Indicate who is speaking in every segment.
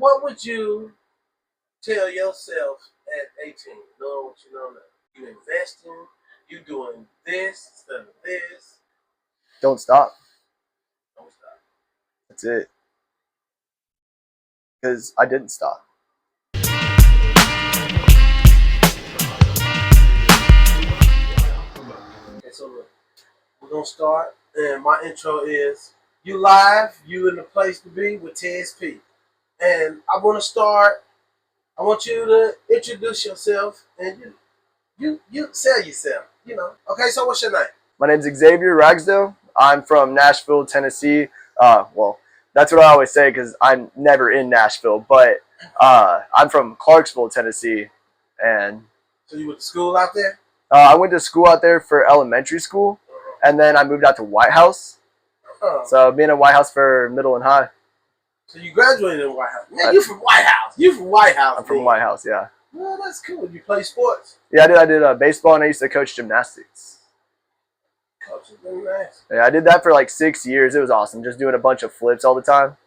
Speaker 1: what would you tell yourself at 18, knowing what you know now? You investing, you doing this instead of this.
Speaker 2: Don't stop.
Speaker 1: Don't stop.
Speaker 2: That's it. Because I didn't stop.
Speaker 1: Okay, so look, we're gonna start, and my intro is you live, you in the place to be with TSP, and I want to start. I want you to introduce yourself, and you sell yourself. Okay, so what's your name?
Speaker 2: My name's Xavier Young. I'm from Nashville, Tennessee. Well, that's what I always say because I'm never in Nashville, but I'm from Clarksville, Tennessee, and
Speaker 1: So you went to school out there?
Speaker 2: I went to school out there for elementary school, and then I moved out to White House. So being at White House for middle and high.
Speaker 1: So you graduated in White House. Man, you from White House. You from White House.
Speaker 2: I'm from White House, yeah.
Speaker 1: Well, that's cool. You play sports?
Speaker 2: Yeah, I did baseball, and I used to coach gymnastics.
Speaker 1: Coaching gymnastics.
Speaker 2: Yeah, I did that for like 6 years. It was awesome, just doing a bunch of flips all the time.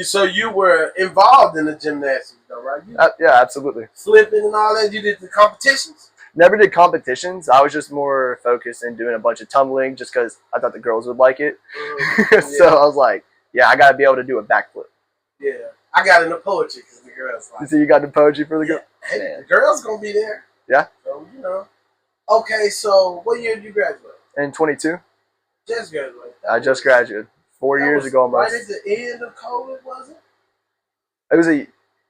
Speaker 1: So you were involved in the gymnastics, though, right?
Speaker 2: Yeah, absolutely.
Speaker 1: Flipping and all that. You did the competitions?
Speaker 2: Never did competitions. I was just more focused in doing a bunch of tumbling just because I thought the girls would like it. So I was like, yeah, I got to be able to do a backflip.
Speaker 1: Yeah. I got into poetry because the girls like it.
Speaker 2: So you got into poetry for the girls?
Speaker 1: Hey, the girls going to be there.
Speaker 2: Yeah.
Speaker 1: So, Okay, so what year did you graduate?
Speaker 2: In 22.
Speaker 1: Just graduated.
Speaker 2: I just graduated. 4 years ago almost.
Speaker 1: Right at the end of COVID, was it?
Speaker 2: It was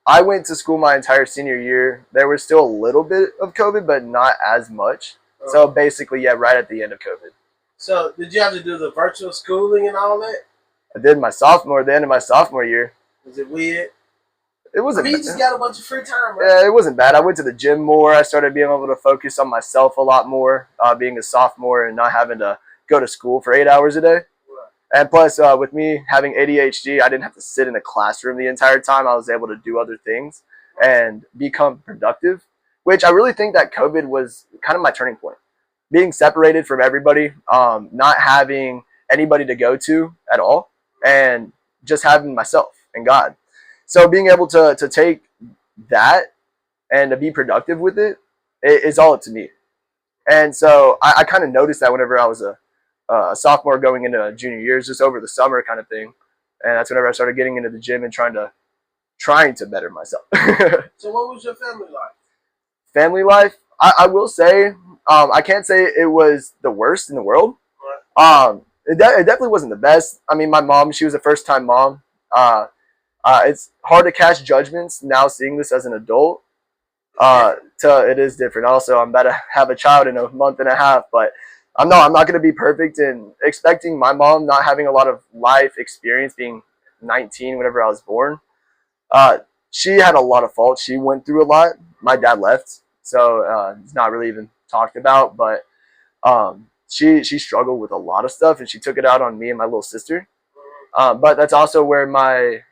Speaker 2: I went to school my entire senior year. There was still a little bit of COVID, but not as much. So basically, yeah, right at the end of COVID.
Speaker 1: So did you have to do the virtual schooling and all that?
Speaker 2: I did the end of my sophomore year.
Speaker 1: Was it weird?
Speaker 2: It wasn't.
Speaker 1: You just got a bunch of free time, right?
Speaker 2: Yeah, it wasn't bad. I went to the gym more. I started being able to focus on myself a lot more, being a sophomore and not having to go to school for 8 hours a day. Right. And plus, with me having ADHD, I didn't have to sit in a classroom the entire time. I was able to do other things and become productive, which I really think that COVID was kind of my turning point. Being separated from everybody, not having anybody to go to at all, and just having myself and God. So being able to take that and to be productive with it's all up to me. And so I kind of noticed that whenever I was a sophomore going into junior years, just over the summer kind of thing. And that's whenever I started getting into the gym and trying to better myself.
Speaker 1: So what was your family life?
Speaker 2: Family life, I will say, I can't say it was the worst in the world. It definitely wasn't the best. I mean, my mom, she was a first-time mom. It's hard to cast judgments now seeing this as an adult. It is different. Also, I'm about to have a child in a month and a half, but I'm not going to be perfect. And expecting my mom not having a lot of life experience, being 19 whenever I was born, she had a lot of faults. She went through a lot. My dad left, so it's not really even talked about. But she struggled with a lot of stuff, and she took it out on me and my little sister. But that's also where my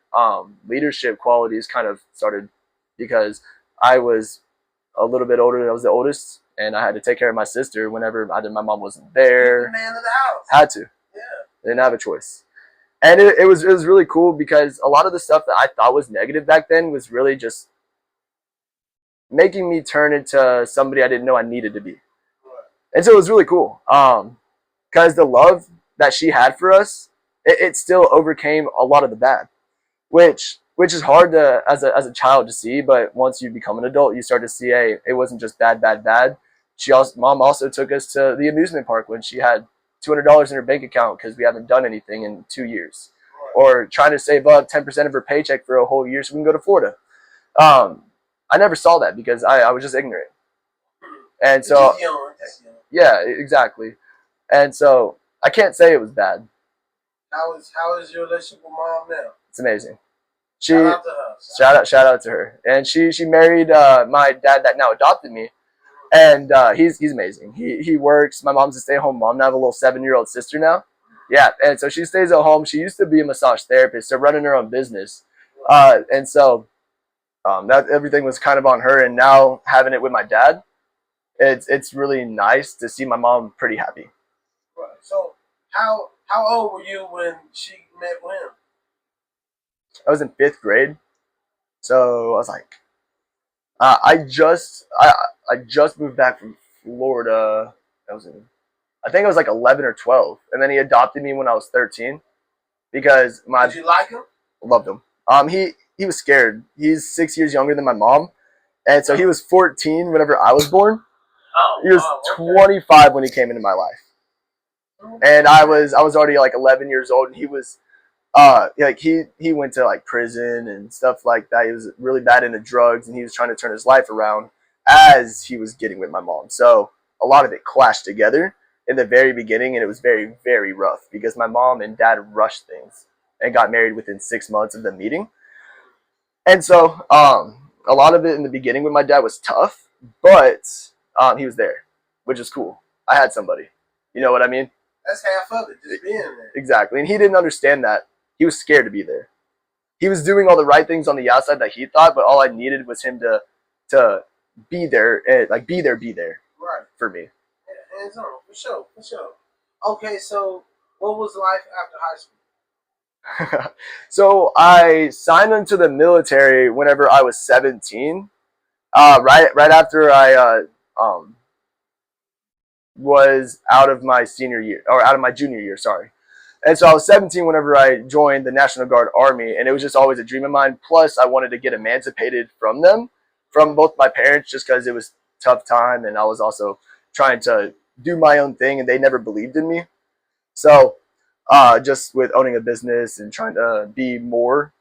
Speaker 2: leadership qualities kind of started, because I was a little bit older. I was the oldest, and I had to take care of my sister whenever either my mom wasn't there.
Speaker 1: The man of the house.
Speaker 2: Had to.
Speaker 1: Yeah.
Speaker 2: Didn't have a choice. And it was really cool because a lot of the stuff that I thought was negative back then was really just making me turn into somebody I didn't know I needed to be. Right. And so it was really cool. Because the love that she had for us, it still overcame a lot of the bad, which is hard to as a child to see. But once you become an adult, you start to see, hey, it wasn't just bad. Mom also took us to the amusement park when she had $200 in her bank account because we haven't done anything in 2 years, or trying to save up 10% of her paycheck for a whole year so we can go to Florida. I never saw that because I was just ignorant. And so, yeah, exactly. And so I can't say it was bad.
Speaker 1: How is your relationship with mom now?
Speaker 2: It's amazing.
Speaker 1: Shout out to her.
Speaker 2: Shout out to her. And she married my dad that now adopted me. And he's amazing. He works. My mom's a stay-at-home mom. Now I have a little 7-year-old sister now. Yeah, and so she stays at home. She used to be a massage therapist, so running her own business. And so that everything was kind of on her. And now having it with my dad, it's really nice to see my mom pretty happy.
Speaker 1: Right. So how old were you when she met with him?
Speaker 2: I was in 5th grade. So I was like, I just moved back from Florida. I was in, I think I was like 11 or 12, and then he adopted me when I was 13 because my
Speaker 1: Did you like him?
Speaker 2: loved him. He was scared. He's 6 years younger than my mom, and so he was 14 whenever I was born.
Speaker 1: Oh,
Speaker 2: He was
Speaker 1: okay.
Speaker 2: 25 when he came into my life, and I was already like 11 years old, and he was like he went to like prison and stuff like that. He was really bad into drugs, and he was trying to turn his life around as he was getting with my mom. So a lot of it clashed together in the very beginning, and it was very, very rough because my mom and dad rushed things and got married within 6 months of the meeting. And so a lot of it in the beginning with my dad was tough, but he was there, which is cool. I had somebody. You know what I mean?
Speaker 1: That's half of it, just being there.
Speaker 2: Exactly. And he didn't understand that. He was scared to be there. He was doing all the right things on the outside that he thought, but all I needed was him to be there, and like be there
Speaker 1: Right.
Speaker 2: for me.
Speaker 1: Yeah, hands on, for sure, for sure. Okay, so what was life after high school?
Speaker 2: So I signed into the military whenever I was 17. Right after I was out of my senior year or out of my junior year. Sorry. And so I was 17 whenever I joined the National Guard Army, and it was just always a dream of mine. Plus, I wanted to get emancipated from them, from both my parents, just because it was a tough time, and I was also trying to do my own thing, and they never believed in me. So, just with owning a business and trying to be more,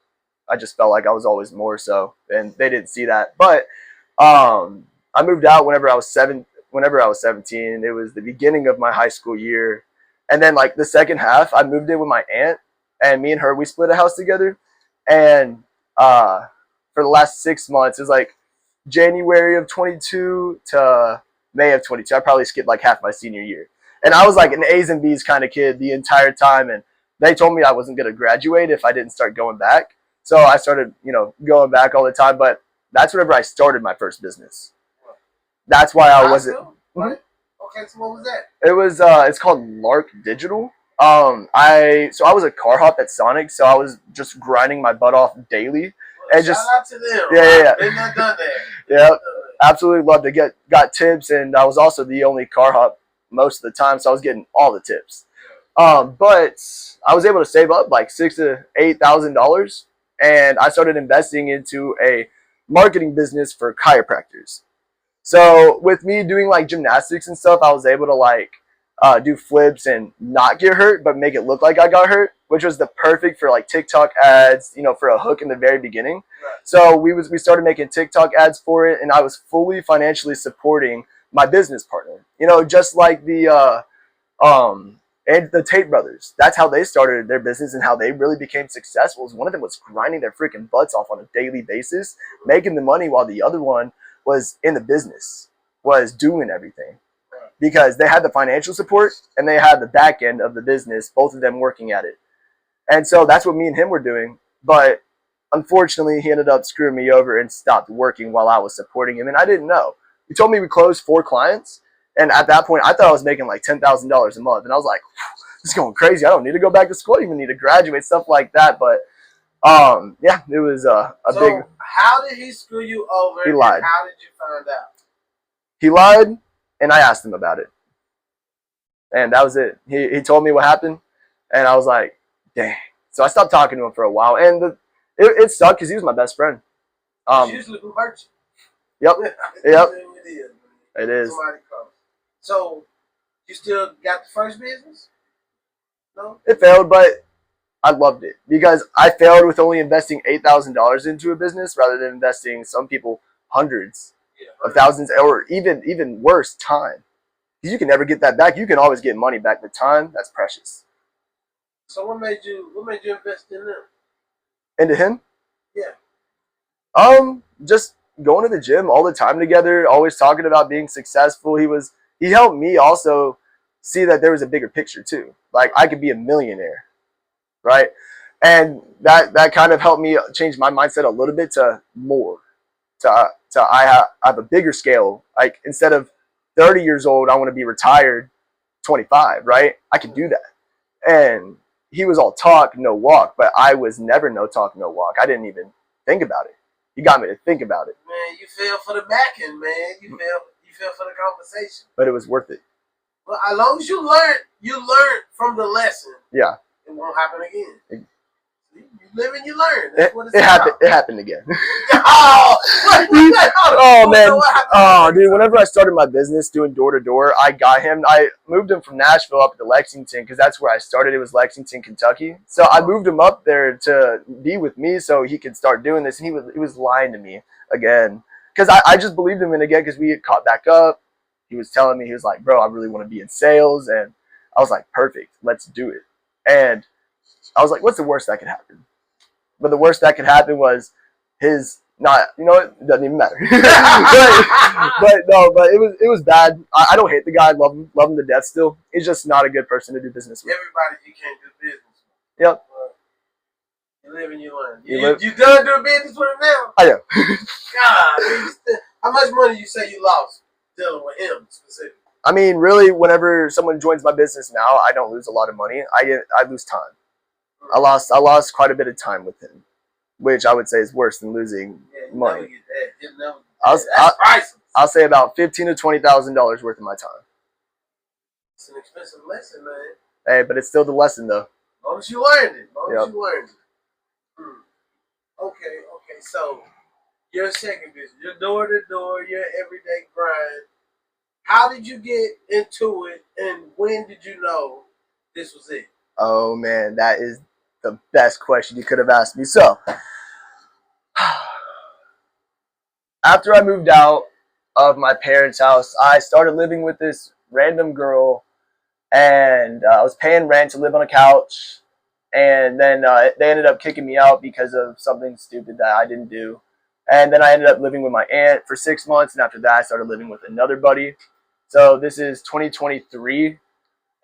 Speaker 2: I just felt like I was always more. So, and they didn't see that. But I moved out whenever I was 7. Whenever I was 17, it was the beginning of my high school year, and then like the second half, I moved in with my aunt, and me and her we split a house together, and for the last 6 months, it was like January of 22 to May of 22. I probably skipped like half my senior year, and I was like an A's and B's kind of kid the entire time, and they told me I wasn't going to graduate if I didn't start going back. So I started, going back all the time. But that's whenever I started my first business. That's why I wasn't.
Speaker 1: Right. Okay, so what was that?
Speaker 2: It was it's called Lark Digital. I was a car hop at Sonic, so I was just grinding my butt off daily.
Speaker 1: Well, shout out to them.
Speaker 2: Yeah.
Speaker 1: Been there, done that.
Speaker 2: Yeah, absolutely loved to got tips, and I was also the only car hop most of the time, so I was getting all the tips. But I was able to save up like $6,000 to $8,000, and I started investing into a marketing business for chiropractors. So with me doing like gymnastics and stuff, I was able to like do flips and not get hurt, but make it look like I got hurt, which was the perfect for like TikTok ads, for a hook in the very beginning.
Speaker 1: Right.
Speaker 2: So we started making TikTok ads for it, and I was fully financially supporting my business partner. Just like the and the Tate brothers. That's how they started their business and how they really became successful. Is one of them was grinding their freaking butts off on a daily basis, making the money, while the other one was in the business, was doing everything. Because they had the financial support and they had the back end of the business, both of them working at it. And so that's what me and him were doing. But unfortunately, he ended up screwing me over and stopped working while I was supporting him. And I didn't know. He told me we closed 4 clients. And at that point, I thought I was making like $10,000 a month. And I was like, this is going crazy. I don't need to go back to school. I don't even need to graduate, stuff like that. But yeah, it was a big.
Speaker 1: How did he screw you over?
Speaker 2: He lied.
Speaker 1: How did you find out?
Speaker 2: He lied, and I asked him about it. And that was it. He told me what happened, and I was like, dang. So I stopped talking to him for a while, and it sucked because he was my best friend.
Speaker 1: It's usually who hurts
Speaker 2: you. Yep. Yep. It is.
Speaker 1: Somebody comes. So you still got the first business? No.
Speaker 2: It failed, but I loved it because I failed with only investing $8,000 into a business rather than investing some people hundreds of thousands, or even worse, time. Because you can never get that back. You can always get money back, but time, that's precious.
Speaker 1: So what made you invest in them?
Speaker 2: Into him?
Speaker 1: Yeah.
Speaker 2: Just going to the gym all the time together, always talking about being successful. He helped me also see that there was a bigger picture too. Like I could be a millionaire, right? And that kind of helped me change my mindset a little bit to more. I have a bigger scale. Like instead of 30 years old, I want to be retired 25, right? I can do that. And he was all talk, no walk, but I was never no talk, no walk. I didn't even think about it. he got me to think about it.
Speaker 1: Man, you fell for the backing, man. You fell for the conversation.
Speaker 2: But it was worth it.
Speaker 1: Well, as long as you learn from the lesson.
Speaker 2: Yeah.
Speaker 1: It won't happen again. You live and you learn. That's what it's
Speaker 2: about. It happened again.
Speaker 1: Oh
Speaker 2: man. Oh, dude. Whenever I started my business doing door to door, I moved him from Nashville up to Lexington because that's where I started. It was Lexington, Kentucky. So I moved him up there to be with me so he could start doing this. And he was lying to me again because I just believed him in again because we had caught back up. He was telling me, he was like, bro, I really want to be in sales. And I was like, perfect. Let's do it. And I was like, what's the worst that could happen? But the worst that could happen was his not, you know what? It doesn't even matter. but it was bad. I don't hate the guy. I love him to death still. He's just not a good person to do business with.
Speaker 1: Everybody you can't do business with.
Speaker 2: Yep.
Speaker 1: You live and you learn. You done doing business with him now?
Speaker 2: I am.
Speaker 1: God, how much money you say you lost dealing with him specifically?
Speaker 2: I mean, really, whenever someone joins my business now, I don't lose a lot of money. I lose time. I lost quite a bit of time with him, which I would say is worse than losing money. I'll say about $15,000 to $20,000 worth of my time.
Speaker 1: It's an expensive lesson, man.
Speaker 2: Hey, but it's still the lesson, though.
Speaker 1: As long as you learned it. You learned it. Okay. So, your second business, your door to door, your everyday grind. How did you get into it, and when did you know this was it?
Speaker 2: Oh, man, that is the best question you could have asked me. So, after I moved out of my parents' house, I started living with this random girl, and I was paying rent to live on a couch, and then they ended up kicking me out because of something stupid that I didn't do. And then I ended up living with my aunt for 6 months, and after that, I started living with another buddy. So this is 2023.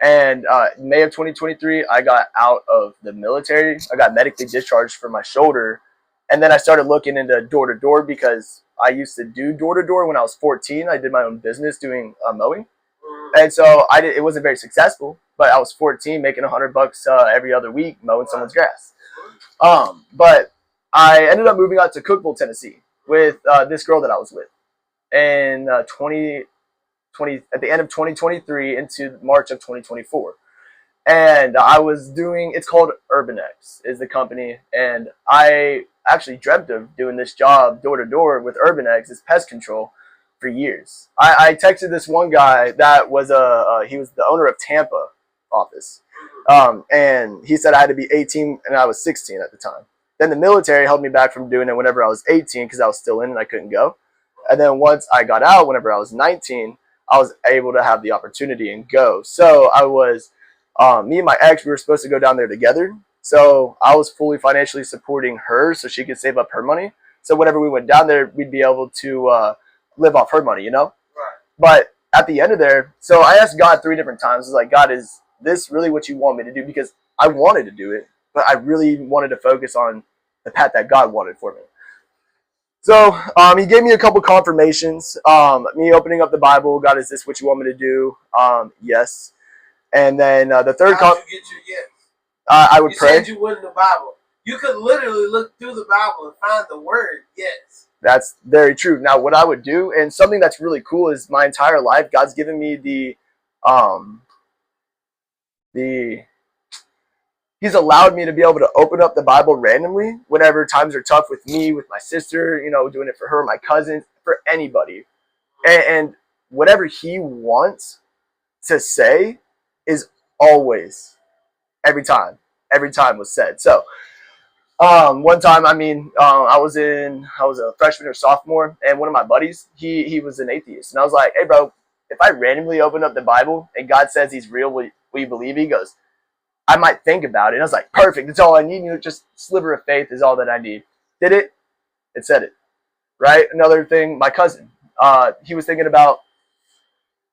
Speaker 2: And May of 2023, I got out of the military. I got medically discharged for my shoulder. And then I started looking into door-to-door because I used to do door-to-door when I was 14. I did my own business doing mowing. And so it wasn't very successful, but I was 14 making $100 every other week mowing someone's grass. But I ended up moving out to Cookeville, Tennessee with this girl that I was with in at the end of 2023 into March of 2024. And I was doing, it's called UrbanX is the company. And I actually dreamt of doing this job door to door with UrbanX as pest control for years. I texted this one guy that was he was the owner of Tampa office. And he said I had to be 18 and I was 16 at the time. Then the military held me back from doing it whenever I was 18 because I was still in and I couldn't go. And then once I got out, whenever I was 19, I was able to have the opportunity and go. So I was, me and my ex, we were supposed to go down there together. So I was fully financially supporting her so she could save up her money. So whenever we went down there, we'd be able to live off her money, you know?
Speaker 1: Right.
Speaker 2: But at the end of there, so I asked God 3 different times. I was like, God, is this really what you want me to do? Because I wanted to do it, but I really wanted to focus on the path that God wanted for me. So he gave me a couple confirmations. Me opening up the Bible, God, is this what you want me to do? Yes. And then the third.
Speaker 1: How did you get your yes?
Speaker 2: I would pray.
Speaker 1: You said you went in the Bible. You could literally look through the Bible and find the word yes.
Speaker 2: That's very true. Now, what I would do, and something that's really cool, is my entire life, God's given me He's allowed me to be able to open up the Bible randomly whenever times are tough with me, with my sister, you know, doing it for her, my cousins, for anybody. And whatever he wants to say is always, every time was said. So one time, I was a freshman or sophomore, and one of my buddies, he was an atheist. And I was like, hey, bro, if I randomly open up the Bible and God says he's real, will you believe? He goes, I might think about it. And I was like, perfect. That's all I need. You know, just sliver of faith is all that I need. Did it? It said it. Right? Another thing, my cousin, he was thinking about,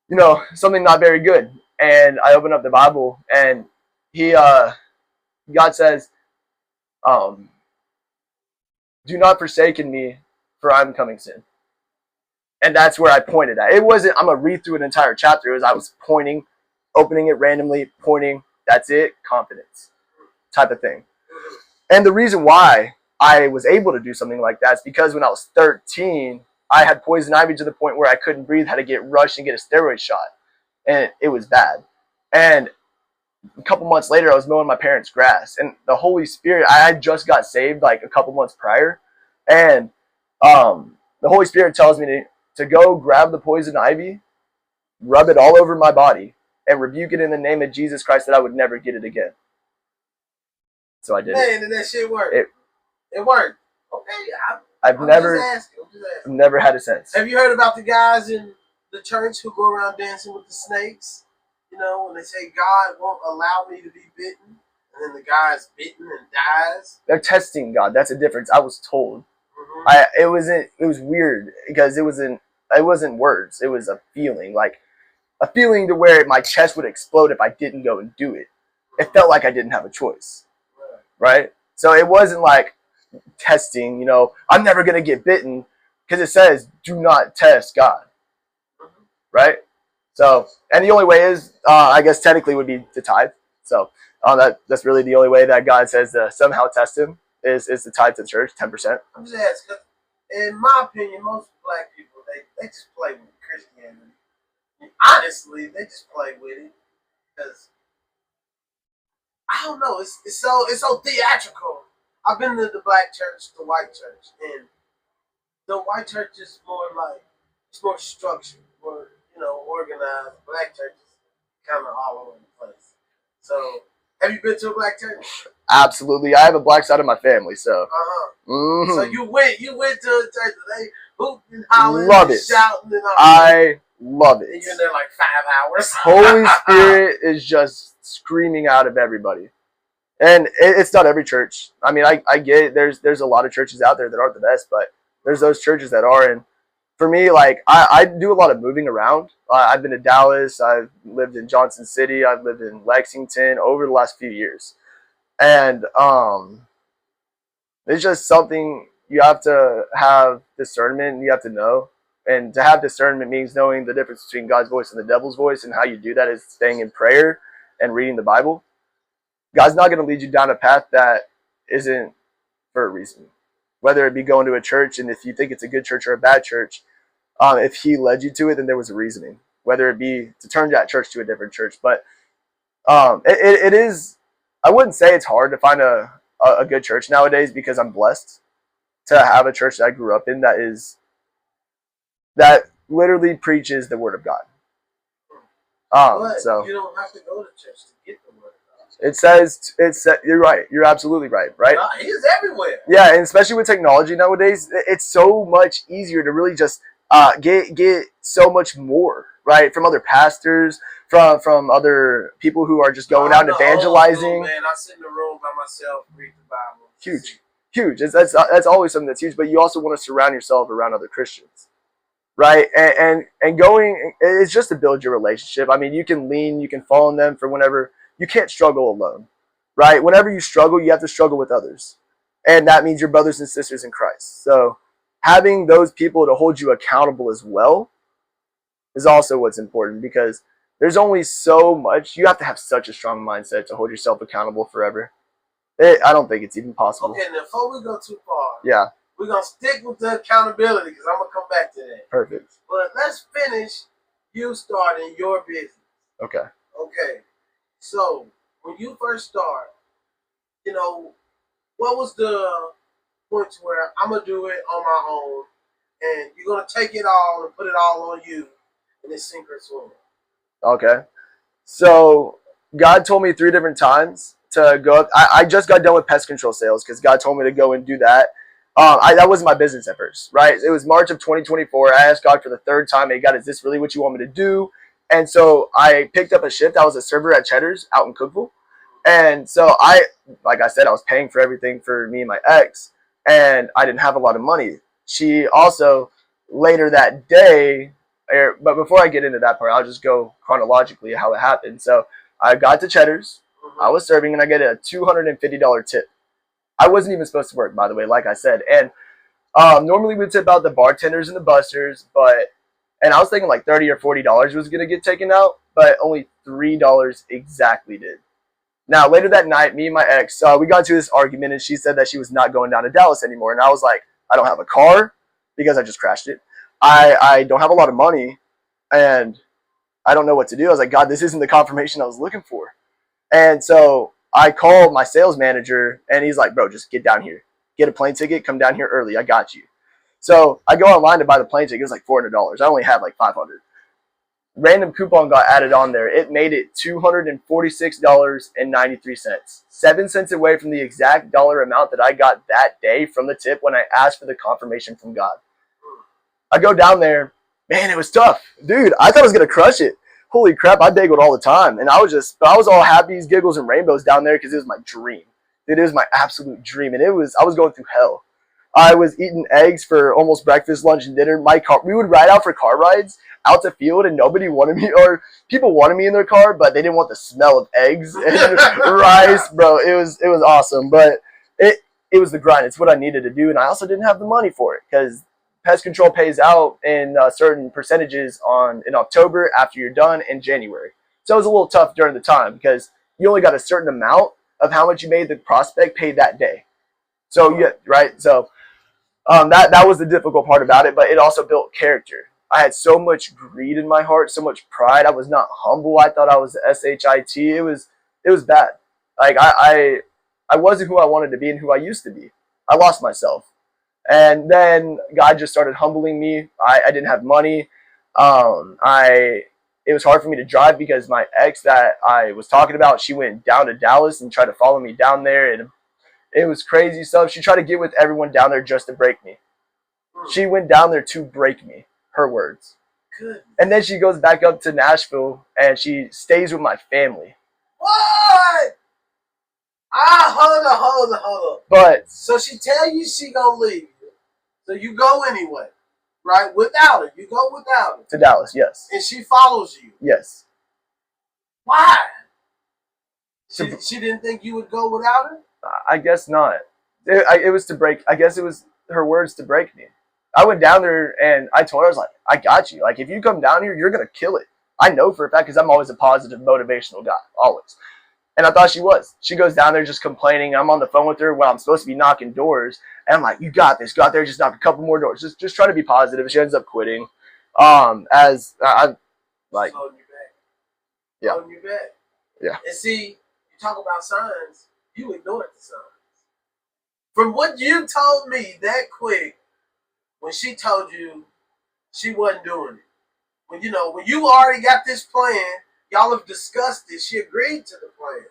Speaker 2: you know, something not very good. And I opened up the Bible and God says, do not forsaken me, for I'm coming soon. And that's where I pointed at. It wasn't, I'm going to read through an entire chapter. It was, I was pointing, opening it randomly, pointing. That's it. Confidence type of thing. And the reason why I was able to do something like that is because when I was 13, I had poison ivy to the point where I couldn't breathe, had to get rushed and get a steroid shot, and it was bad. And a couple months later, I was mowing my parents' grass, and the Holy Spirit. I had just got saved like a couple months prior, and the Holy Spirit tells me to go grab the poison ivy, rub it all over my body, and rebuke it in the name of Jesus Christ that I would never get it again. So I did.
Speaker 1: Man, and that shit worked. It worked. Okay,
Speaker 2: I've never had a sense.
Speaker 1: Have you heard about the guys in the church who go around dancing with the snakes? You know, when they say God won't allow me to be bitten, and then the guy's bitten and dies.
Speaker 2: They're testing God. That's a difference. I was told. It was weird because it wasn't words. It was a feeling, like a feeling to where my chest would explode if I didn't go and do it. It felt like I didn't have a choice, right? So it wasn't like testing. You know, I'm never gonna get bitten because it says do not test God, right? So, and the only way is, I guess technically would be to tithe. So that's really the only way that God says to somehow test him is to tithe to the church, 10%.
Speaker 1: I'm just asking, in my opinion, most black people, they just play with Christianity. Honestly, they just play with it because I don't know. It's so theatrical. I've been to the black church, the white church, and the white church is more like it's more structured, more organized. Black church is kind of all over the place. So, have you been to a black church?
Speaker 2: Absolutely, I have a black side of my family, so.
Speaker 1: Mm-hmm. So you went to a church. They hooping and hollering,
Speaker 2: love it,
Speaker 1: shouting, and all.
Speaker 2: I love it.
Speaker 1: And you're in there like 5 hours.
Speaker 2: Holy Spirit is just screaming out of everybody. And it's not every church. I mean, I get it. There's a lot of churches out there that aren't the best, but there's those churches that are. And for me, like, I do a lot of moving around. I've been to Dallas. I've lived in Johnson City. I've lived in Lexington over the last few years. And it's just something you have to have discernment and you have to know. And to have discernment means knowing the difference between God's voice and the devil's voice. And how you do that is staying in prayer and reading the Bible. God's not going to lead you down a path that isn't for a reason. Whether it be going to a church, and if you think it's a good church or a bad church, if he led you to it, then there was a reasoning. Whether it be to turn that church to a different church. But it is, I wouldn't say it's hard to find a good church nowadays because I'm blessed to have a church that I grew up in that literally preaches the word of God.
Speaker 1: But
Speaker 2: so
Speaker 1: you don't have to go to church to get the word of God.
Speaker 2: It says you're right. You're absolutely right. Right?
Speaker 1: He's everywhere.
Speaker 2: Yeah, and especially with technology nowadays, it's so much easier to really just get so much more, right, from other pastors, from other people who are just going out and evangelizing.
Speaker 1: Man, I sit in the room by myself, read the Bible.
Speaker 2: Huge. That's always something that's huge. But you also want to surround yourself around other Christians, right? And going, it's just to build your relationship. I mean, you can lean, you can fall on them for whenever. You can't struggle alone, right? Whenever you struggle, you have to struggle with others. And that means your brothers and sisters in Christ. So having those people to hold you accountable as well is also what's important, because there's only so much. You have to have such a strong mindset to hold yourself accountable forever. I don't think it's even possible.
Speaker 1: Okay, now before we go too far,
Speaker 2: yeah,
Speaker 1: we're going to stick with the accountability because I'm going to come back to that.
Speaker 2: Perfect.
Speaker 1: But let's finish you starting your business.
Speaker 2: Okay.
Speaker 1: So, when you first start, what was the point where I'm going to do it on my own and you're going to take it all and put it all on you and it's sink or swim?
Speaker 2: Okay. So, God told me 3 different times to go up. I just got done with pest control sales because God told me to go and do that. That wasn't my business at first, right? It was March of 2024. I asked God for the 3rd time, hey, God, is this really what you want me to do? And so I picked up a shift. I was a server at Cheddar's out in Cookville. And so like I said, I was paying for everything for me and my ex, and I didn't have a lot of money. She also, later that day, but before I get into that part, I'll just go chronologically how it happened. So I got to Cheddar's, I was serving, and I get a $250 tip. I wasn't even supposed to work, by the way, like I said. And normally we tip out the bartenders and the busters, and I was thinking like $30 or $40 was going to get taken out, but only $3 exactly did. Now, later that night, me and my ex, we got into this argument, and she said that she was not going down to Dallas anymore. And I was like, I don't have a car because I just crashed it. I don't have a lot of money, and I don't know what to do. I was like, God, this isn't the confirmation I was looking for. And so I called my sales manager, and he's like, bro, just get down here. Get a plane ticket, come down here early. I got you. So I go online to buy the plane ticket. It was like $400. I only had like $500. Random coupon got added on there. It made it $246.93. 7 cents away from the exact dollar amount that I got that day from the tip when I asked for the confirmation from God. I go down there. Man, it was tough. Dude, I thought I was going to crush it. Holy crap, I bageled all the time. And I was all happy, giggles, and rainbows down there because it was my dream. It was my absolute dream. And I was going through hell. I was eating eggs for almost breakfast, lunch, and dinner. We would ride out for car rides out to field, and nobody wanted me, or people wanted me in their car, but they didn't want the smell of eggs and rice, bro. It was awesome, but it was the grind. It's what I needed to do, and I also didn't have the money for it because pest control pays out in certain percentages in October after you're done in January. So it was a little tough during the time because you only got a certain amount of how much you made the prospect pay that day. So yeah, right. So that was the difficult part about it, but it also built character. I had so much greed in my heart, so much pride. I was not humble. I thought I was the SHIT. It was bad. Like I wasn't who I wanted to be and who I used to be. I lost myself. And then God just started humbling me. I didn't have money. It was hard for me to drive because my ex that I was talking about, she went down to Dallas and tried to follow me down there, and it was crazy stuff. She tried to get with everyone down there just to break me. She went down there to break me, her words.
Speaker 1: Good.
Speaker 2: And then she goes back up to Nashville and she stays with my family.
Speaker 1: What? Hold on.
Speaker 2: But
Speaker 1: so she tell you she gonna leave you, so you go anyway, right? Without her, you go without her
Speaker 2: to Dallas, yes.
Speaker 1: and she follows you.
Speaker 2: Yes.
Speaker 1: Why? She didn't think you would go without her.
Speaker 2: I guess not. It was to break. I guess it was her words to break me. I went down there and I told her, I was like, I got you. Like, if you come down here, you're going to kill it. I know for a fact because I'm always a positive, motivational guy. Always. And I thought she was. She goes down there just complaining. I'm on the phone with her when I'm supposed to be knocking doors. And I'm like, you got this. Go out there, just knock a couple more doors. Just try to be positive. She ends up quitting. As I like.
Speaker 1: Holding you back.
Speaker 2: Yeah.
Speaker 1: Holding you back.
Speaker 2: Yeah.
Speaker 1: And see, you talk about signs. You ignored the signs. From what you told me that quick, when she told you she wasn't doing it, when you already got this plan, y'all have discussed it, she agreed to the plan.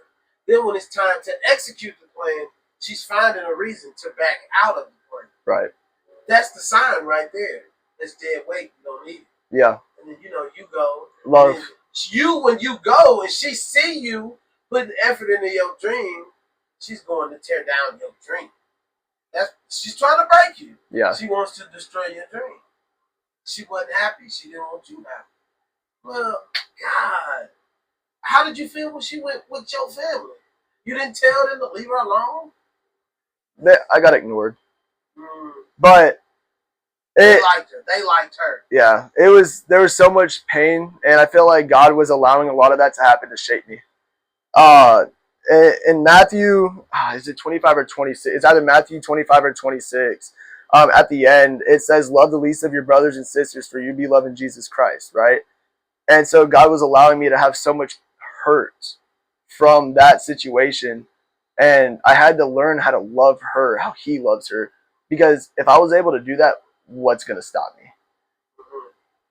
Speaker 1: Then when it's time to execute the plan, she's finding a reason to back out of the plan.
Speaker 2: Right.
Speaker 1: That's the sign right there. It's dead weight. You don't need it.
Speaker 2: Yeah.
Speaker 1: And then you go.
Speaker 2: Love.
Speaker 1: When you go and she see you putting effort into your dream, she's going to tear down your dream. She's trying to break you.
Speaker 2: Yeah.
Speaker 1: She wants to destroy your dream. She wasn't happy. She didn't want you happy. Well, God, how did you feel when she went with your family? You didn't tell them to leave her alone?
Speaker 2: I got ignored.
Speaker 1: Mm.
Speaker 2: But
Speaker 1: they liked her. They liked her.
Speaker 2: Yeah. There was so much pain, and I feel like God was allowing a lot of that to happen to shape me. In Matthew, is it 25 or 26? It's either Matthew 25 or 26. At the end, it says, love the least of your brothers and sisters, for you be loving Jesus Christ, right? And so God was allowing me to have so much hurt from that situation. And I had to learn how to love her, how he loves her. Because if I was able to do that, what's going to stop me?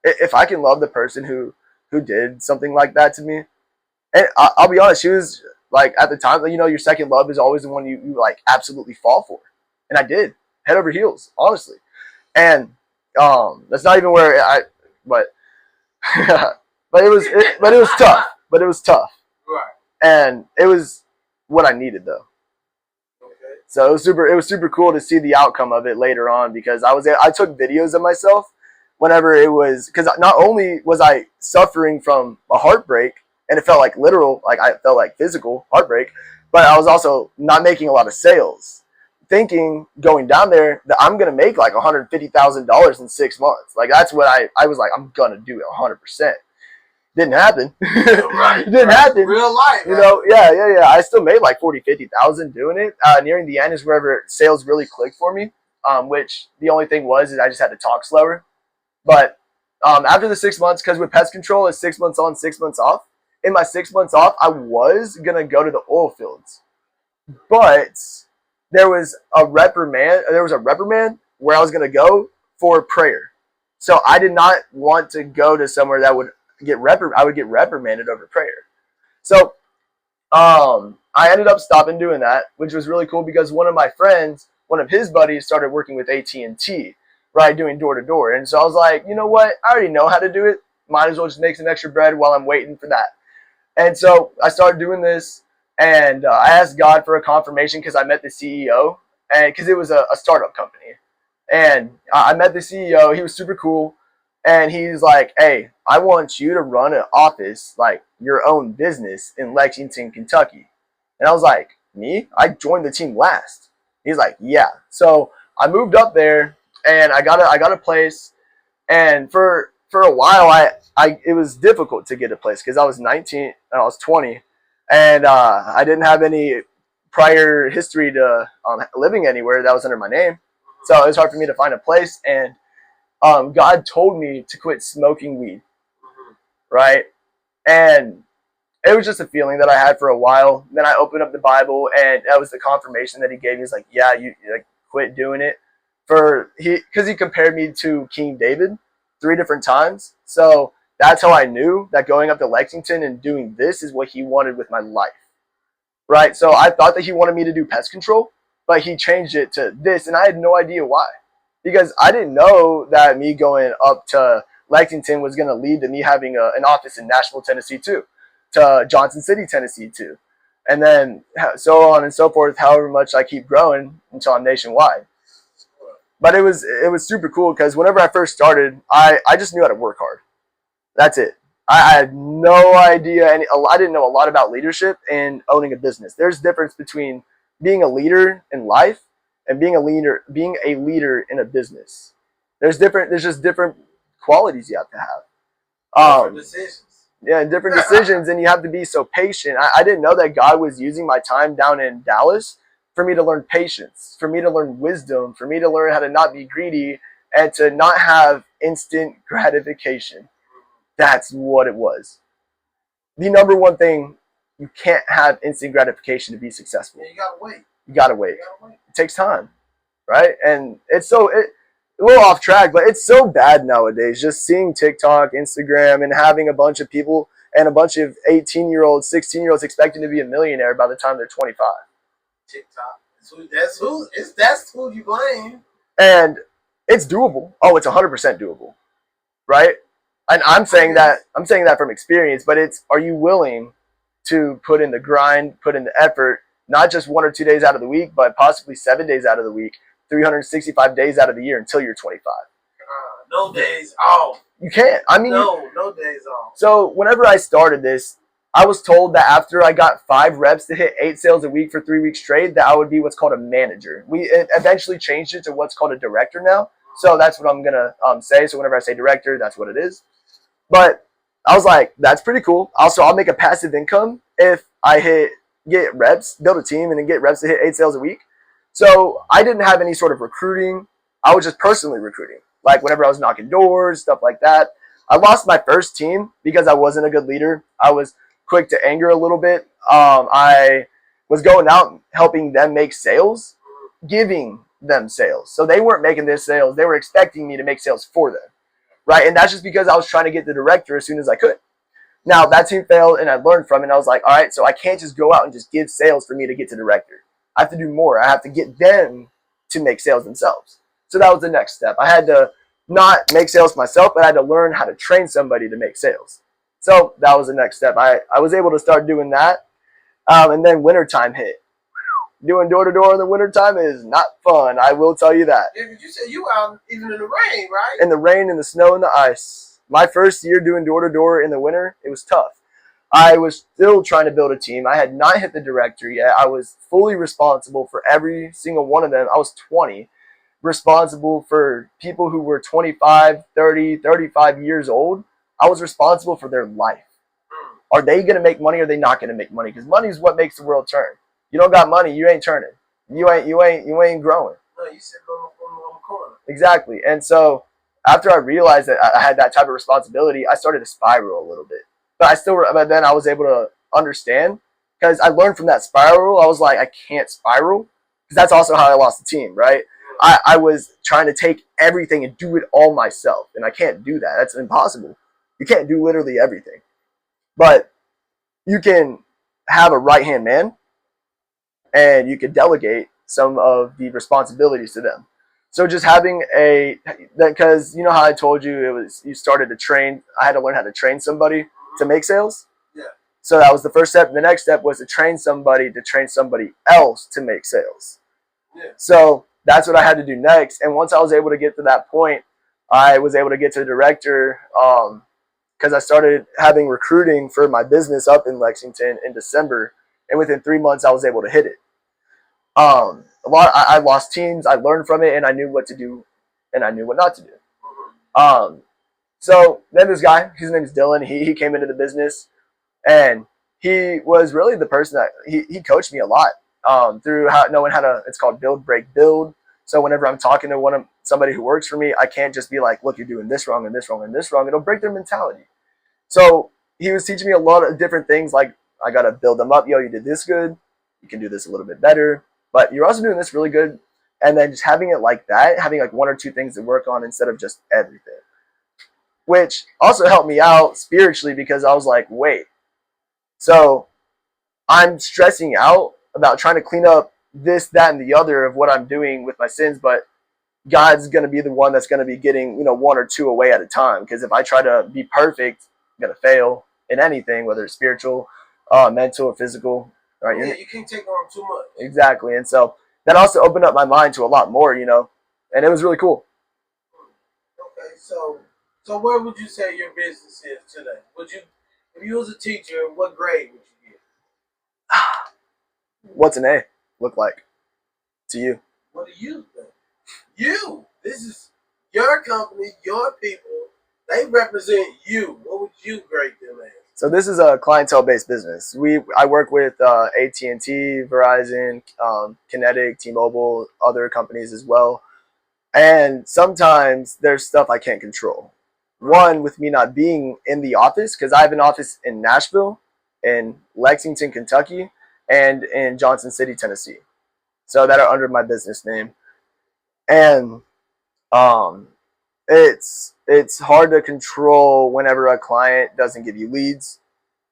Speaker 2: If I can love the person who did something like that to me. And I'll be honest, she was like, at the time, your second love is always the one you like absolutely fall for. And I did, head over heels, honestly. And that's not even where but it was tough. But it was tough.
Speaker 1: Right.
Speaker 2: And it was what I needed, though.
Speaker 1: Okay.
Speaker 2: So it was super cool to see the outcome of it later on, because I took videos of myself whenever it was, because not only was I suffering from a heartbreak, and it felt like literal, like I felt like physical heartbreak, but I was also not making a lot of sales. Thinking going down there that I'm going to make like $150,000 in 6 months. Like that's what I was like, I'm going to do it 100%. Didn't happen.
Speaker 1: Right.
Speaker 2: Didn't happen.
Speaker 1: Real life.
Speaker 2: You know, yeah. I still made like 40, 50,000 doing it. Nearing the end is wherever sales really clicked for me. Which the only thing was is I just had to talk slower. But after the 6 months, because with pest control, it's 6 months on, 6 months off. In my 6 months off, I was gonna go to the oil fields, but there was a reprimand. There was a reprimand where I was gonna go for prayer. So I did not want to go to somewhere that would I would get reprimanded over prayer. So I ended up stopping doing that, which was really cool because one of my friends, one of his buddies, started working with AT&T, right, doing door to door. And so I was like, you know what? I already know how to do it. Might as well just make some extra bread while I'm waiting for that. And so I started doing this, and I asked God for a confirmation because I met the CEO, and because it was a startup company. And I met the CEO. He was super cool. And he's like, hey, I want you to run an office, like your own business in Lexington, Kentucky. And I was like, me? I joined the team last. He's like, yeah. So I moved up there and I got a place. And for a while, it was difficult to get a place because I was 19 and I was 20. And I didn't have any prior history to living anywhere that was under my name. So it was hard for me to find a place. And God told me to quit smoking weed, right? And it was just a feeling that I had for a while. Then I opened up the Bible, and that was the confirmation that He gave me. He's like, "Yeah, you like, quit doing it." Because he compared me to King David 3 different times. So that's how I knew that going up to Lexington and doing this is what He wanted with my life, right? So I thought that He wanted me to do pest control, but He changed it to this, and I had no idea why. Because I didn't know that me going up to Lexington was going to lead to me having an office in Nashville, Tennessee, too, to Johnson City, Tennessee, too, and then so on and so forth. However much I keep growing until I'm nationwide. But it was super cool because whenever I first started, I just knew how to work hard. That's it. I had no idea, and I didn't know a lot about leadership and owning a business. There's a difference between being a leader in life and being a leader in a business. There's just different qualities you have to have.
Speaker 1: Different decisions.
Speaker 2: Yeah, different decisions, and you have to be so patient. I didn't know that God was using my time down in Dallas for me to learn patience, for me to learn wisdom, for me to learn how to not be greedy and to not have instant gratification. That's what it was. The number one thing, you can't have instant gratification to be successful.
Speaker 1: Yeah, you gotta wait.
Speaker 2: You gotta wait. It takes time, right? And it's a little off track, but it's so bad nowadays. Just seeing TikTok, Instagram, and having a bunch of people and a bunch of 18-year-olds, 16-year-olds expecting to be a millionaire by the time they're 25.
Speaker 1: TikTok. That's who you blame.
Speaker 2: And it's doable. Oh, it's 100% doable, right? And I'm saying that from experience. But are you willing to put in the grind, put in the effort, not just 1 or 2 days out of the week, but possibly 7 days out of the week, 365 days out of the year until you're 25.
Speaker 1: No days off.
Speaker 2: You can't. I mean,
Speaker 1: no days off.
Speaker 2: So whenever I started this, I was told that after I got 5 reps to hit 8 sales a week for 3 weeks straight, that I would be what's called a manager. We eventually changed it to what's called a director now. So that's what I'm gonna say. So whenever I say director, that's what it is. But I was like, that's pretty cool. Also, I'll make a passive income if I get reps, build a team, and then get reps to hit 8 sales a week. So I didn't have any sort of recruiting. I was just personally recruiting. Like whenever I was knocking doors, stuff like that. I lost my first team because I wasn't a good leader. I was quick to anger a little bit. I was going out helping them make sales, giving them sales. So they weren't making their sales. They were expecting me to make sales for them. Right? And that's just because I was trying to get the director as soon as I could. Now, that team failed, and I learned from it. And I was like, all right, so I can't just go out and just give sales for me to get to director. I have to do more. I have to get them to make sales themselves. So that was the next step. I had to not make sales myself, but I had to learn how to train somebody to make sales. So that was the next step. I was able to start doing that. And then wintertime hit. Doing door-to-door in the wintertime is not fun. I will tell you that.
Speaker 1: Yeah, because you said you were out even in the rain, right?
Speaker 2: In the rain, in the snow, and the ice. My first year doing door-to-door in the winter, it was tough. I was still trying to build a team. I had not hit the director yet. I was fully responsible for every single one of them. I was 20. Responsible for people who were 25, 30, 35 years old. I was responsible for their life. Are they going to make money or are they not going to make money? Because money is what makes the world turn. You don't got money, you ain't turning. You ain't growing.
Speaker 1: No, you sit on the corner.
Speaker 2: Exactly. And so after I realized that I had that type of responsibility, I started to spiral a little bit. But then I was able to understand because I learned from that spiral. I was like, I can't spiral because that's also how I lost the team, right? I was trying to take everything and do it all myself, and I can't do that. That's impossible. You can't do literally everything, but you can have a right hand man, and you can delegate some of the responsibilities to them. So just having because you know how I told you it was you started to train. I had to learn how to train somebody to make sales.
Speaker 1: Yeah.
Speaker 2: So that was the first step. The next step was to train somebody else to make sales.
Speaker 1: Yeah.
Speaker 2: So that's what I had to do next. And once I was able to get to that point, I was able to get to the director because I started having recruiting for my business up in Lexington in December. And within 3 months, I was able to hit it. I lost teams. I learned from it, and I knew what to do, and I knew what not to do. So then this guy, his name is Dylan. He came into the business, and he was really the person that he coached me a lot through knowing how to. It's called build, break, build. So whenever I'm talking to somebody who works for me, I can't just be like, "Look, you're doing this wrong and this wrong and this wrong." It'll break their mentality. So he was teaching me a lot of different things. Like I gotta build them up. Yo, you did this good. You can do this a little bit better. But you're also doing this really good. And then just having it like that, having like one or two things to work on instead of just everything. Which also helped me out spiritually because I was like, wait. So I'm stressing out about trying to clean up this, that, and the other of what I'm doing with my sins, but God's going to be the one that's going to be getting, one or two away at a time. Because if I try to be perfect, I'm going to fail in anything, whether it's spiritual, mental, or physical. Right?
Speaker 1: Yeah, you can't take on too much.
Speaker 2: Exactly. And so that also opened up my mind to a lot more, and it was really cool.
Speaker 1: Okay, so where would you say your business is today? If you was a teacher, what grade would you get?
Speaker 2: What's an A look like to you?
Speaker 1: What do you think? This is your company, your people. They represent you. What would you grade them as?
Speaker 2: So this is a clientele-based business. I work with AT&T, Verizon, Kinetic, T-Mobile, other companies as well. And sometimes there's stuff I can't control. One, with me not being in the office, because I have an office in Nashville, in Lexington, Kentucky, and in Johnson City, Tennessee. So that are under my business name. And it's hard to control whenever a client doesn't give you leads.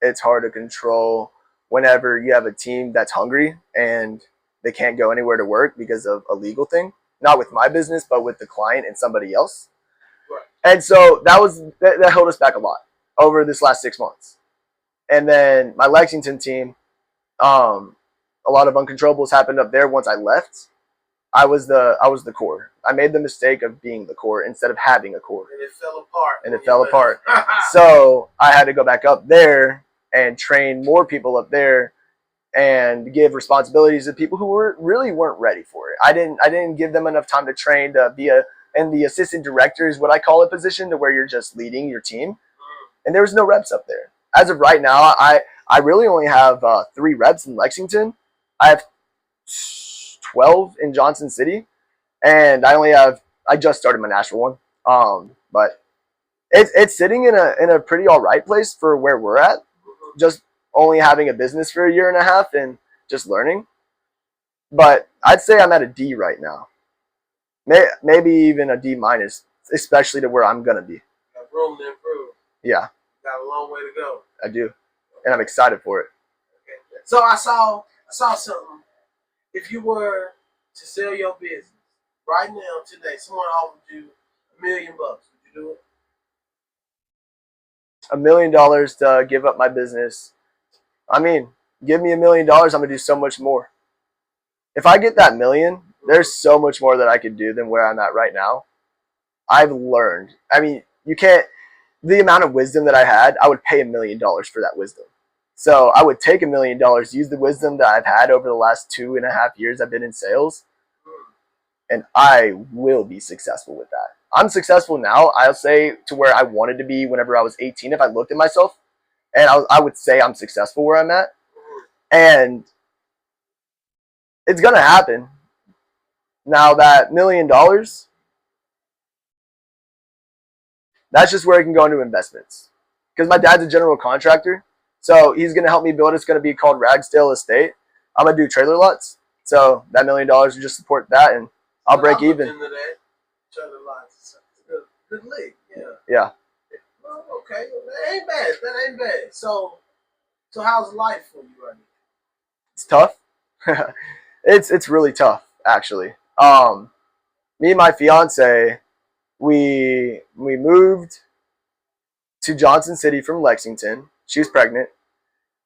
Speaker 2: It's hard to control whenever you have a team that's hungry and they can't go anywhere to work because of a legal thing. Not with my business, but with the client and somebody else.
Speaker 1: Right.
Speaker 2: And so that held us back a lot over this last 6 months. And then my Lexington team, a lot of uncontrollables happened up there once I left. I was the core. I made the mistake of being the core instead of having a core.
Speaker 1: And it fell apart.
Speaker 2: So I had to go back up there and train more people up there and give responsibilities to people who really weren't ready for it. I didn't give them enough time to train to be and the assistant director is what I call a position to where you're just leading your team. And there was no reps up there. As of right now, I really only have 3 reps in Lexington. I have 12 in Johnson City, and I just started my Nashville one. But it's sitting in a pretty all right place for where we're at. Just only having a business for a year and a half and just learning. But I'd say I'm at a D right now. Maybe even a D minus, especially to where I'm gonna be.
Speaker 1: Got room to improve.
Speaker 2: Yeah.
Speaker 1: Got a long way to go.
Speaker 2: I do, and I'm excited for it.
Speaker 1: Okay. So I saw something. If you were to sell your business right now, today, someone offered you $1 million, would you do it?
Speaker 2: $1 million to give up my business. I mean, give me $1 million, I'm gonna do so much more. If I get that million, there's so much more that I could do than where I'm at right now. I've learned. I mean, you can't. The amount of wisdom that I had, I would pay $1 million for that wisdom. So I would take $1 million, use the wisdom that I've had over the last 2.5 years I've been in sales, and I will be successful with that. I'm successful now, I'll say, to where I wanted to be whenever I was 18 if I looked at myself. and I would say I'm successful where I'm at, and it's gonna happen. Now that $1 million, that's just where it can go into investments. Because my dad's a general contractor, so he's gonna help me build. It's gonna be called Ragsdale Estate. I'm gonna do trailer lots, so that $1 million will just support that, and I'll break even.
Speaker 1: Into that. Trailer lots. Good league. Yeah.
Speaker 2: Yeah.
Speaker 1: Well, okay, that ain't bad. That ain't bad. So how's life for you right now?
Speaker 2: It's tough. It's really tough, actually. Me and my fiance, we moved to Johnson City from Lexington. She was pregnant,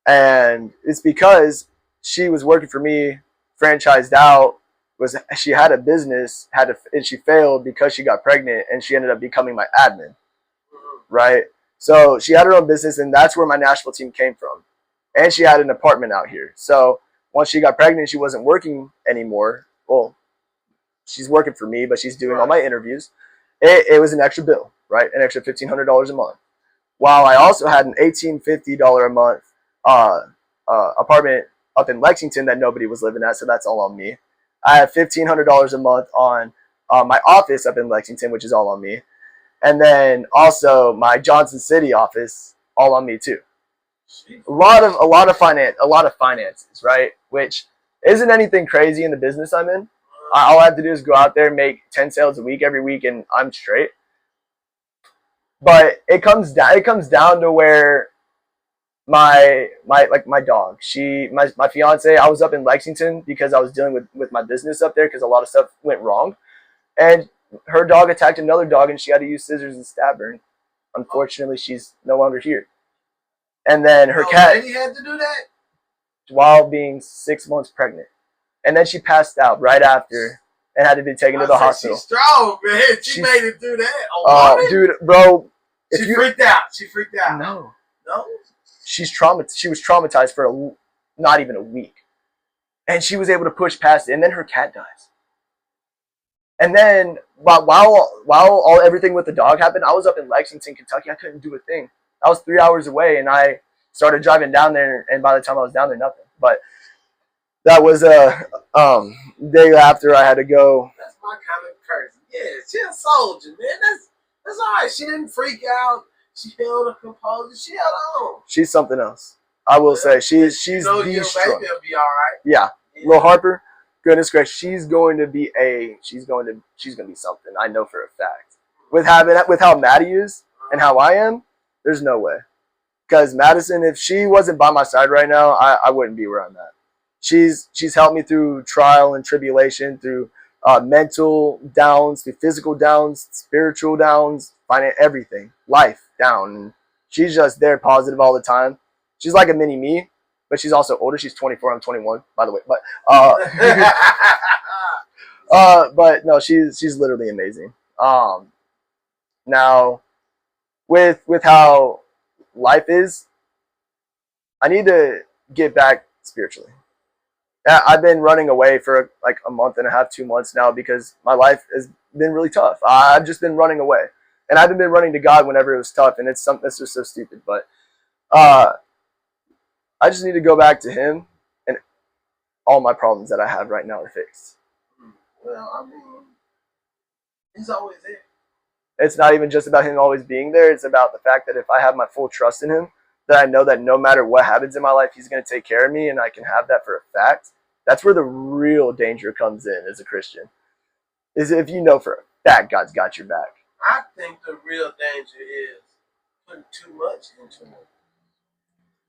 Speaker 2: and it's because she was working for me, franchised out. Was she had a business, and she failed because she got pregnant, and she ended up becoming my admin, right? So she had her own business, and that's where my Nashville team came from. And she had an apartment out here. So once she got pregnant, she wasn't working anymore. Well, she's working for me, but she's doing all my interviews. It was an extra bill, right? An extra $1,500 a month. While I also had an $1,850 a month apartment up in Lexington that nobody was living at, so that's all on me. I have $1,500 a month on my office up in Lexington, which is all on me, and then also my Johnson City office, all on me too. A lot of finances, right? Which isn't anything crazy in the business I'm in. All I have to do is go out there, make 10 sales a week every week, and I'm straight. But it comes down to where my dog, my fiance, I was up in Lexington because I was dealing with my business up there because a lot of stuff went wrong, and her dog attacked another dog, and she had to use scissors and stab her. And unfortunately, she's no longer here. And then her cat.
Speaker 1: Lady had to do that
Speaker 2: while being 6 months pregnant, and then she passed out right after and had to be taken to the hospital.
Speaker 1: She's strong, man. She made it through that.
Speaker 2: Dude, bro.
Speaker 1: She freaked out. She freaked out.
Speaker 2: No.
Speaker 1: No?
Speaker 2: She was traumatized for not even a week. And she was able to push past it, and then her cat dies. And then while everything with the dog happened, I was up in Lexington, Kentucky. I couldn't do a thing. I was 3 hours away, and I started driving down there, and by the time I was down there, nothing. But that was a day after I had to go.
Speaker 1: That's my kind of person. Yeah, she's a soldier, man. That's all right. She didn't freak out. She held her composure. She held on.
Speaker 2: She's something else. I will say she's
Speaker 1: your baby will be all right.
Speaker 2: Yeah. Lil Harper, goodness gracious, she's going to be something. I know for a fact. With how Maddie is and how I am, there's no way. Because Madison, if she wasn't by my side right now, I wouldn't be where I'm at. She's helped me through trial and tribulation, through mental downs, through physical downs, spiritual downs, everything, life down. And she's just there, positive all the time. She's like a mini me, but she's also older. She's 24. I'm 21, by the way. But no, she's literally amazing. Now, with how life is, I need to get back spiritually. I've been running away for like a month and a half, 2 months now because my life has been really tough. I've just been running away, and I haven't been running to God whenever it was tough, and it's something that's just so stupid. But I just need to go back to Him, and all my problems that I have right now are fixed.
Speaker 1: Well, I mean, He's always there.
Speaker 2: It's not even just about Him always being there. It's about the fact that if I have my full trust in Him, that I know that no matter what happens in my life, He's going to take care of me, and I can have that for a fact. That's where the real danger comes in as a Christian, is if you know for a fact God's got your back.
Speaker 1: I think the real danger is putting too much into it.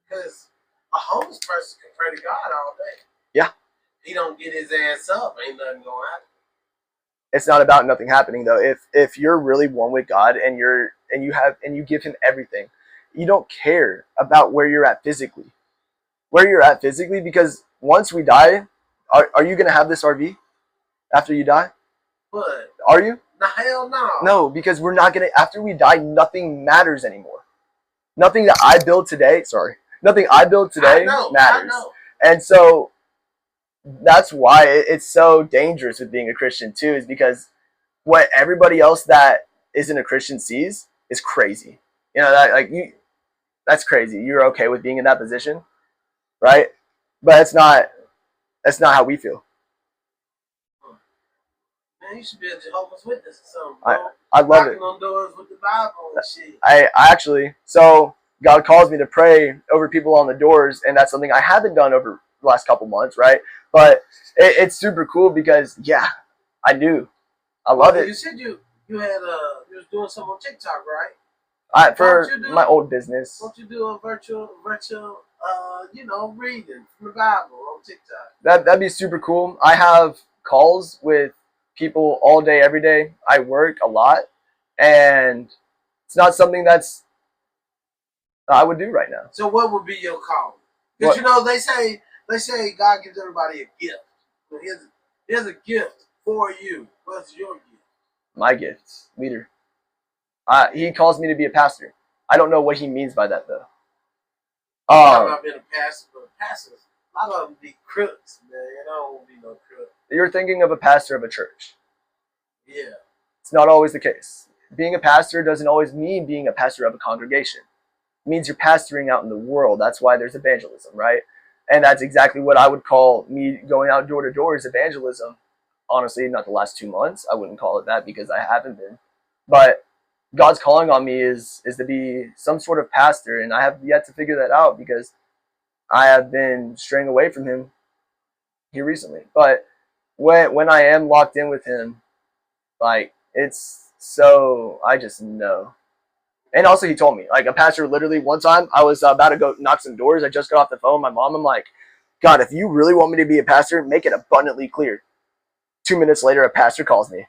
Speaker 1: Because a homeless person can pray to God all day.
Speaker 2: Yeah.
Speaker 1: He don't get his ass up, ain't nothing going to happen.
Speaker 2: It's not about nothing happening though. If you're really one with God and you give Him everything, you don't care about where you're at physically. Where you're at physically, because once we die, are you gonna have this RV after you die?
Speaker 1: What?
Speaker 2: Are you?
Speaker 1: No, hell no.
Speaker 2: No, because we're not gonna. After we die, nothing matters anymore. Nothing that I build today. Sorry, nothing I build today matters. I know. And so that's why it's so dangerous with being a Christian too, is because what everybody else that isn't a Christian sees is crazy. You know, that like That's crazy. You're okay with being in that position, right? But that's not how we feel.
Speaker 1: Man, you should be a Jehovah's Witness or something,
Speaker 2: I
Speaker 1: bro.
Speaker 2: I love it.
Speaker 1: Knocking on doors with the Bible and shit.
Speaker 2: I actually, so God calls me to pray over people on the doors, and that's something I haven't done over the last couple months, right? But it's super cool because yeah, I do. I love
Speaker 1: You
Speaker 2: it.
Speaker 1: said you had you was doing something on TikTok, right?
Speaker 2: For my old business.
Speaker 1: Won't you do a virtual reading from the Bible on TikTok?
Speaker 2: That'd be super cool. I have calls with people all day, every day. I work a lot, and it's not something that's I would do right now.
Speaker 1: So what would be your call? Because you know they say God gives everybody a gift. So here's a gift for you. What's your gift?
Speaker 2: My gifts, leader. He calls me to be a pastor. I don't know what he means by that though.
Speaker 1: Talking about being a pastor, but pastors, a lot of them be crooks, man. You don't want to be no crook.
Speaker 2: You're thinking of a pastor of a church.
Speaker 1: Yeah.
Speaker 2: It's not always the case. Being a pastor doesn't always mean being a pastor of a congregation. It means you're pastoring out in the world. That's why there's evangelism, right? And that's exactly what I would call me going out door to door is evangelism. Honestly, not the last 2 months. I wouldn't call it that because I haven't been. But God's calling on me is to be some sort of pastor, and I have yet to figure that out because I have been straying away from him here recently. But when I am locked in with him, like it's so I just know. And also he told me, like a pastor literally one time I was about to go knock some doors. I just got off the phone with my mom. I'm like, God, if you really want me to be a pastor, make it abundantly clear. 2 minutes later, a pastor calls me.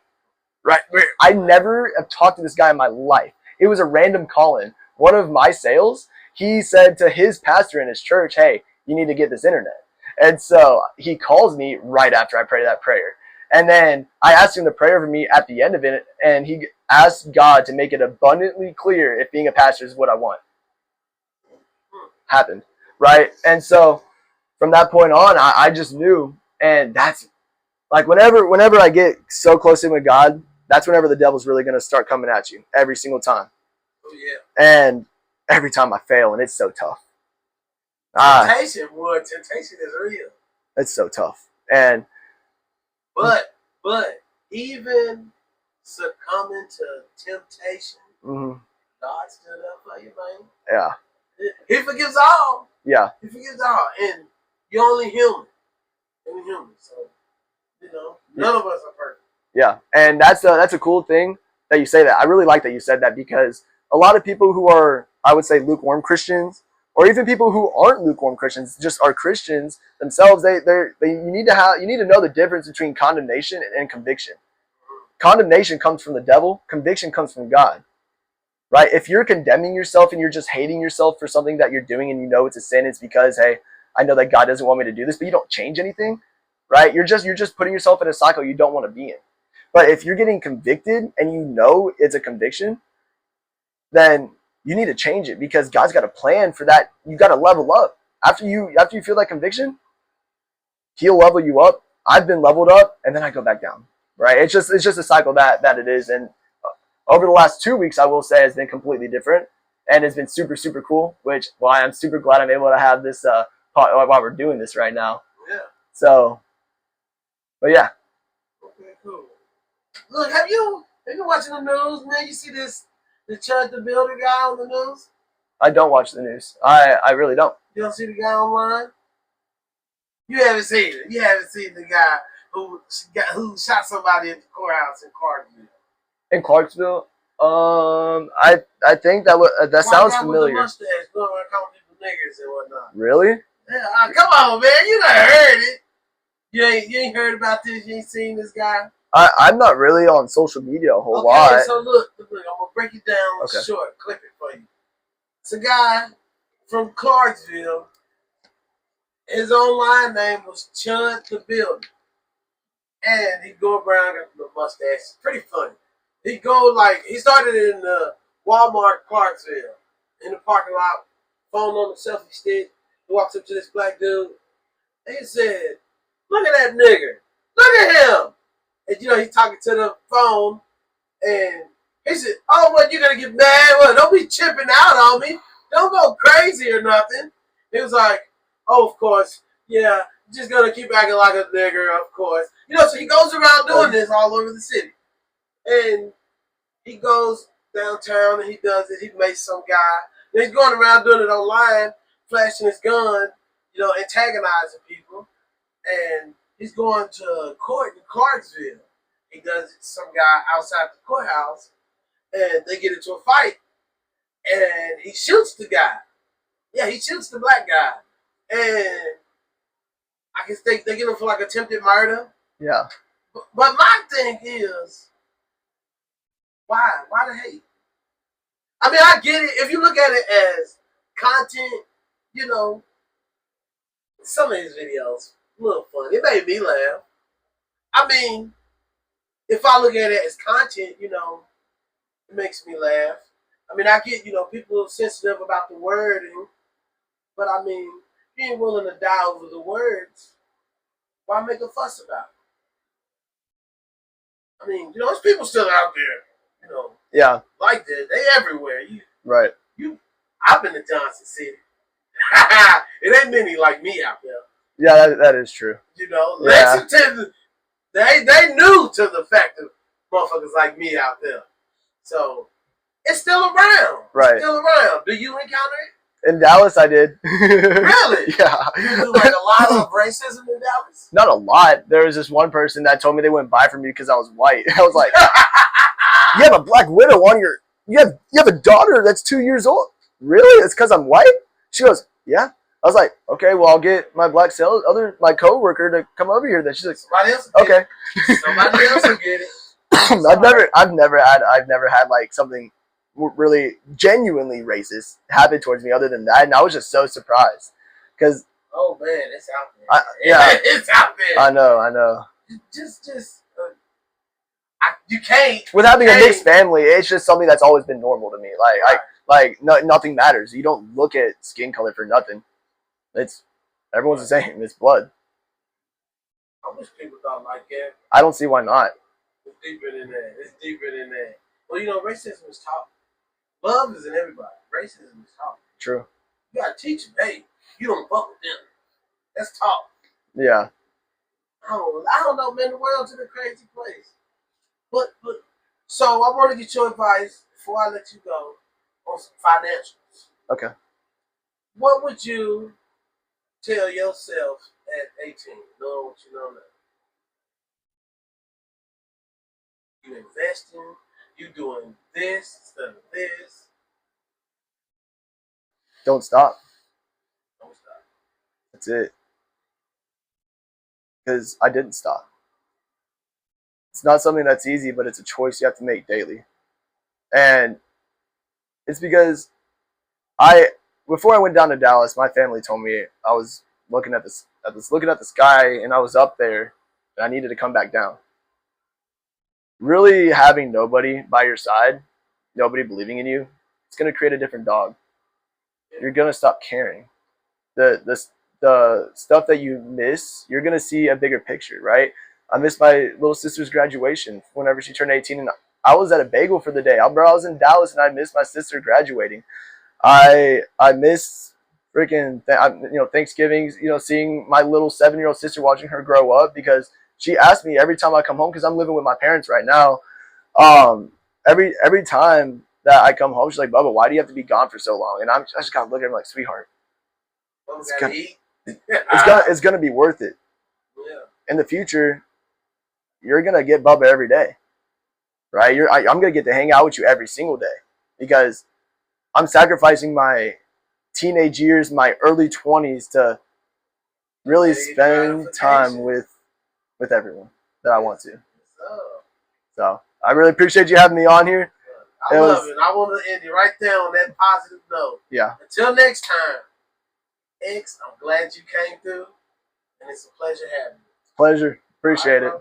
Speaker 2: Right. I never have talked to this guy in my life. It was a random call-in. One of my sales, he said to his pastor in his church, hey, you need to get this internet. And so he calls me right after I pray that prayer. And then I asked him to pray over me at the end of it, and he asked God to make it abundantly clear if being a pastor is what I want. Happened. Right? And so from that point on, I just knew. And that's like whenever I get so close in with God, that's whenever the devil's really going to start coming at you every single time.
Speaker 1: Oh, yeah.
Speaker 2: And every time I fail, and it's so tough.
Speaker 1: Temptation is real.
Speaker 2: It's so tough. And
Speaker 1: but even succumbing to temptation, God stood up for you, man.
Speaker 2: Yeah.
Speaker 1: He forgives all.
Speaker 2: Yeah.
Speaker 1: He forgives all. And you're only human. Only human. So, none of us are perfect.
Speaker 2: Yeah, and that's a cool thing that you say that. I really like that you said that because a lot of people who are, I would say, lukewarm Christians, or even people who aren't lukewarm Christians, just are Christians themselves. You need to know the difference between condemnation and conviction. Condemnation comes from the devil. Conviction comes from God. Right? If you're condemning yourself and you're just hating yourself for something that you're doing and you know it's a sin, it's because, hey, I know that God doesn't want me to do this, but you don't change anything. Right? You're just putting yourself in a cycle you don't want to be in. But if you're getting convicted and you know it's a conviction, then you need to change it because God's got a plan for that. You got to level up. After you feel that conviction, He'll level you up. I've been leveled up, and then I go back down. Right? It's just a cycle that it is. And over the last 2 weeks, I will say, has been completely different, and it's been super super cool. Which I'm super glad I'm able to have this while we're doing this right now.
Speaker 1: Yeah.
Speaker 2: So, but yeah.
Speaker 1: Okay, cool. Look, have you been watching the news, man? You see the Chud the Builder guy on the news?
Speaker 2: I don't watch the news. I really don't.
Speaker 1: You don't see the guy online? You haven't seen it. You haven't seen the guy who shot somebody at the courthouse in Clarksville.
Speaker 2: In Clarksville, I think that sounds familiar.
Speaker 1: With the mustache, going around calling people niggers and whatnot.
Speaker 2: Really?
Speaker 1: Yeah, come on, man. You done heard it. You ain't heard about this. You ain't seen this guy.
Speaker 2: I'm not really on social media a whole lot.
Speaker 1: Okay, so look, I'm gonna break it down short, clip it for you. It's a guy from Clarksville. His online name was Chud the Builder. And he'd go around with the mustache. Pretty funny. He started in Walmart, Clarksville, in the parking lot, phone on the selfie stick. He walks up to this black dude. And he said, look at that nigger. Look at him. And he's talking to the phone. And he said, oh, what, you gonna get mad? Well, don't be chipping out on me. don't go crazy or nothing. He was like, oh, of course, yeah, just gonna keep acting like a nigger, of course. So he goes around doing this all over the city. And he goes downtown and he does it. He makes some guy. And he's going around doing it online, flashing his gun, antagonizing people. And he's going to court in Clarksville. He does it to some guy outside the courthouse, and they get into a fight, and he shoots the guy. Yeah, he shoots the black guy, and I guess they get him for like attempted murder.
Speaker 2: Yeah.
Speaker 1: But my thing is, why? Why the hate? I mean, I get it. If you look at it as content, some of his videos a little funny. It made me laugh. I mean, if I look at it as content, it makes me laugh. I mean, I get, people are sensitive about the wording, but I mean, if you ain't willing to die over the words, why make a fuss about it? I mean, there's people still out there,
Speaker 2: Yeah.
Speaker 1: like that. They everywhere.
Speaker 2: Right.
Speaker 1: I've been to Johnson City. It ain't many like me out there.
Speaker 2: Yeah, that is true.
Speaker 1: Yeah.
Speaker 2: Lexington,
Speaker 1: they new to the fact of motherfuckers like me out there. So it's still around.
Speaker 2: Right.
Speaker 1: It's still around. Do you encounter it?
Speaker 2: In Dallas, I did.
Speaker 1: Really?
Speaker 2: Yeah.
Speaker 1: You do like a lot of racism in Dallas?
Speaker 2: Not a lot. There was this one person that told me they wouldn't buy from me because I was white. I was like, you have a black widow on your. You have a daughter that's 2 years old. Really? It's because I'm white? She goes, yeah. I was like, okay, well, I'll get my black my coworker to come over here. Then she's like,
Speaker 1: somebody else
Speaker 2: okay.
Speaker 1: Somebody else will get it.
Speaker 2: I've never had like something really genuinely racist happen towards me other than that, and I was just so surprised because
Speaker 1: oh man, it's out there.
Speaker 2: Yeah,
Speaker 1: it's out there.
Speaker 2: I know.
Speaker 1: Just you can't.
Speaker 2: With having a mixed family, it's just something that's always been normal to me. Nothing matters. You don't look at skin color for nothing. Everyone's the same. It's blood.
Speaker 1: I wish people thought like that.
Speaker 2: I don't see why not.
Speaker 1: It's deeper than that. Well, racism is taught. Love is in everybody. Racism is taught.
Speaker 2: True.
Speaker 1: You gotta teach them. Hey, you don't fuck with them. That's taught.
Speaker 2: Yeah.
Speaker 1: I don't know, man. The world's in a crazy place. But so I want to get your advice before I let you go on some financials.
Speaker 2: Okay.
Speaker 1: What would you tell yourself at 18, knowing what you know now? You investing, you doing this instead of this.
Speaker 2: Don't stop.
Speaker 1: Don't stop.
Speaker 2: That's it. Because I didn't stop. It's not something that's easy, but it's a choice you have to make daily. And it's because before I went down to Dallas, my family told me I was looking at the sky, and I was up there, and I needed to come back down. Really having nobody by your side, nobody believing in you, it's gonna create a different dog. You're gonna stop caring. The stuff that you miss, you're gonna see a bigger picture, right? I missed my little sister's graduation whenever she turned 18, and I was at a bagel for the day. I was in Dallas, and I missed my sister graduating. I miss freaking Thanksgiving. Seeing my little 7-year-old sister, watching her grow up, because she asked me every time I come home, because I'm living with my parents right now. Every time that I come home, she's like, "Bubba, why do you have to be gone for so long?" And I just kind of look at her like, "Sweetheart, it's gonna be worth it.
Speaker 1: Yeah.
Speaker 2: In the future, you're gonna get Bubba every day, right? I'm gonna get to hang out with you every single day because I'm sacrificing my teenage years, my early 20s to really spend time with everyone that I want to." So I really appreciate you having me on here.
Speaker 1: I love it. I want to end it right there on that positive note.
Speaker 2: Yeah.
Speaker 1: Until next time, X, I'm glad you came through, and it's a pleasure having you.
Speaker 2: Pleasure. Appreciate it.